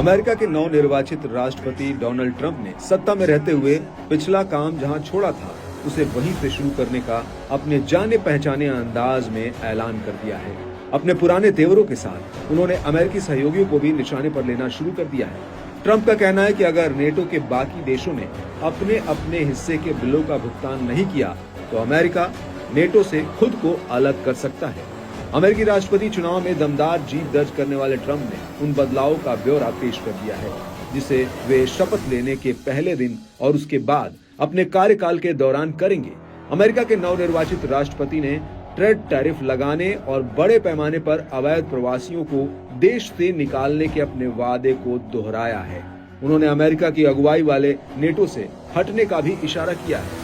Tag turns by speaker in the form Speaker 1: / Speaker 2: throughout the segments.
Speaker 1: America के नवनिर्वाचित राष्ट्रपति डोनाल्ड ट्रंप ने सत्ता में रहते हुए पिछला काम जहां छोड़ा था उसे वहीं से शुरू करने का अपने जाने पहचाने अंदाज में ऐलान कर दिया है। अपने पुराने तेवरों के साथ उन्होंने अमेरिकी सहयोगियों को भी निशाने पर लेना शुरू कर दिया है। ट्रंप का कहना है कि अगर नेटो के बाकी देशों ने अपने अपने हिस्से के बिलों का भुगतान नहीं किया तो अमेरिका नेटो से खुद को अलग कर सकता है। अमेरिकी राष्ट्रपति चुनाव में दमदार जीत दर्ज करने वाले ट्रंप ने उन बदलावों का ब्यौरा पेश कर दिया है जिसे वे शपथ लेने के पहले दिन और उसके बाद अपने कार्यकाल के दौरान करेंगे। अमेरिका के नवनिर्वाचित राष्ट्रपति ने ट्रेड टैरिफ लगाने और बड़े पैमाने पर अवैध प्रवासियों को देश से निकालने के अपने वादे को दोहराया है। उन्होंने अमेरिका की अगुवाई वाले नेटो से हटने का भी इशारा किया है।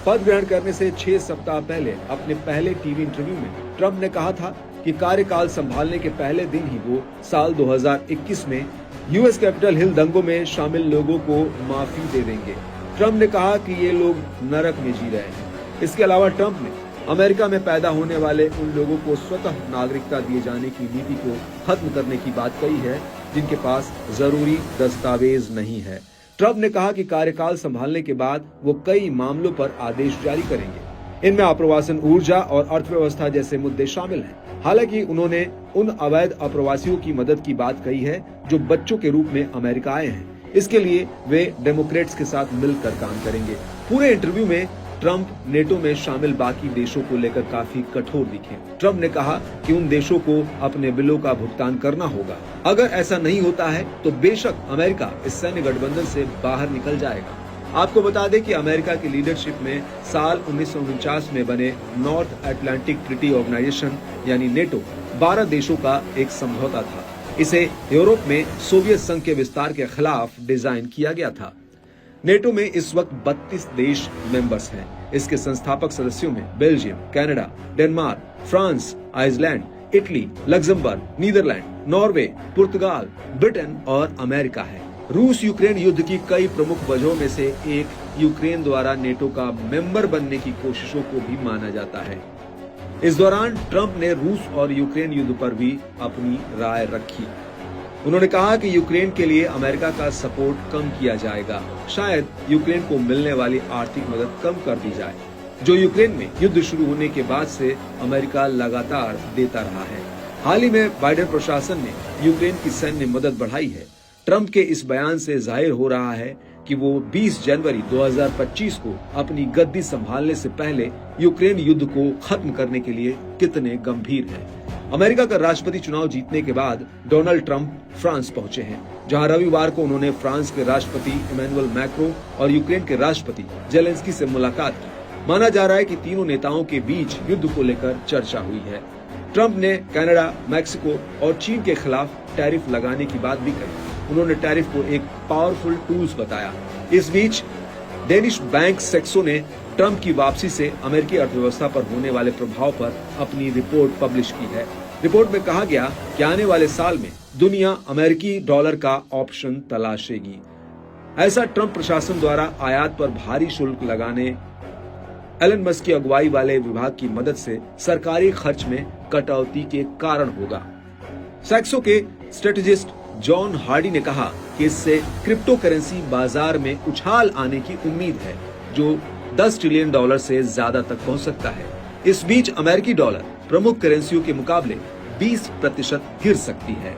Speaker 1: पद ग्रहण करने से 6 सप्ताह पहले अपने पहले टीवी इंटरव्यू में ट्रंप ने कहा था कि कार्यकाल संभालने के पहले दिन ही वो साल 2021 में यूएस कैपिटल हिल दंगों में शामिल लोगों को माफी दे देंगे। ट्रंप ने कहा कि ये लोग नरक में जी रहे हैं। इसके अलावा ट्रंप ने अमेरिका में पैदा होने वाले उन लोगों को स्वतः नागरिकता दिए जाने की नीति को खत्म करने की बात कही है जिनके पास जरूरी दस्तावेज नहीं है। ट्रंप ने कहा कि कार्यकाल संभालने के बाद वो कई मामलों पर आदेश जारी करेंगे। इनमें आप्रवासन, ऊर्जा और अर्थव्यवस्था जैसे मुद्दे शामिल हैं। हालांकि उन्होंने उन अवैध अप्रवासियों की मदद की बात कही है जो बच्चों के रूप में अमेरिका आए हैं। इसके लिए वे डेमोक्रेट्स के साथ मिलकर काम करेंगे। पूरे इंटरव्यू में ट्रंप नेटो में शामिल बाकी देशों को लेकर काफी कठोर दिखे। ट्रंप ने कहा कि उन देशों को अपने बिलों का भुगतान करना होगा। अगर ऐसा नहीं होता है तो बेशक अमेरिका इस सैन्य गठबंधन से बाहर निकल जाएगा। आपको बता दें कि अमेरिका की लीडरशिप में साल 1949 में बने नॉर्थ अटलांटिक ट्रीटी ऑर्गेनाइजेशन यानी नेटो 12 देशों का एक समझौता था। इसे यूरोप में सोवियत संघ के विस्तार के खिलाफ डिजाइन किया गया था। नेटो में इस वक्त 32 देश मेंबर्स हैं। इसके संस्थापक सदस्यों में Belgium, Canada, Denmark, France, Iceland, Italy, Luxembourg, Netherland, नॉर्वे, पुर्तगाल, ब्रिटेन और अमेरिका है। रूस यूक्रेन युद्ध की कई प्रमुख वजहों में से एक यूक्रेन द्वारा नेटो का मेंबर बनने की कोशिशों को भी माना जाता है। इस दौरान ट्रंप ने रूस और यूक्रेन युद्ध पर भी अपनी राय रखी। उन्होंने कहा कि यूक्रेन के लिए अमेरिका का सपोर्ट कम किया जाएगा। शायद यूक्रेन को मिलने वाली आर्थिक मदद कम कर दी जाए जो यूक्रेन में युद्ध शुरू होने के बाद से अमेरिका लगातार देता रहा है। हाल ही में बाइडेन प्रशासन ने यूक्रेन की सैन्य मदद बढ़ाई है। ट्रंप के इस बयान से जाहिर हो रहा है कि वो 20 जनवरी 2025 को अपनी गद्दी संभालने से पहले यूक्रेन युद्ध को खत्म करने के लिए कितने गंभीर हैं। अमेरिका का राष्ट्रपति चुनाव जीतने के बाद डोनाल्ड ट्रंप फ्रांस पहुंचे हैं, जहां रविवार को उन्होंने फ्रांस के राष्ट्रपति इमैनुअल मैक्रों और यूक्रेन के राष्ट्रपति जेलेंस्की से मुलाकात की। माना जा रहा है कि तीनों नेताओं के बीच युद्ध को लेकर चर्चा हुई है। ट्रंप ने कनाडा, मैक्सिको और चीन के खिलाफ टैरिफ लगाने की बात भी कही। उन्होंने टैरिफ को एक पावरफुल टूल्स बताया। इस बीच डेनिश बैंक सेक्सो ने ट्रंप की वापसी से अमेरिकी अर्थव्यवस्था पर होने वाले प्रभाव पर अपनी रिपोर्ट पब्लिश की है। रिपोर्ट में कहा गया कि आने वाले साल में दुनिया अमेरिकी डॉलर का ऑप्शन तलाशेगी। ऐसा ट्रंप प्रशासन द्वारा आयात पर भारी शुल्क लगाने, एलन मस्क की अगुवाई वाले विभाग की मदद से सरकारी खर्च में कटौती के कारण होगा। सेक्सो के स्ट्रेटेजिस्ट जॉन हार्डी ने कहा कि इससे क्रिप्टो करेंसी बाजार में उछाल आने की उम्मीद है जो $10 ट्रिलियन से ज्यादा तक पहुंच सकता है। इस बीच अमेरिकी डॉलर प्रमुख करेंसियों के मुकाबले 20% गिर सकती है।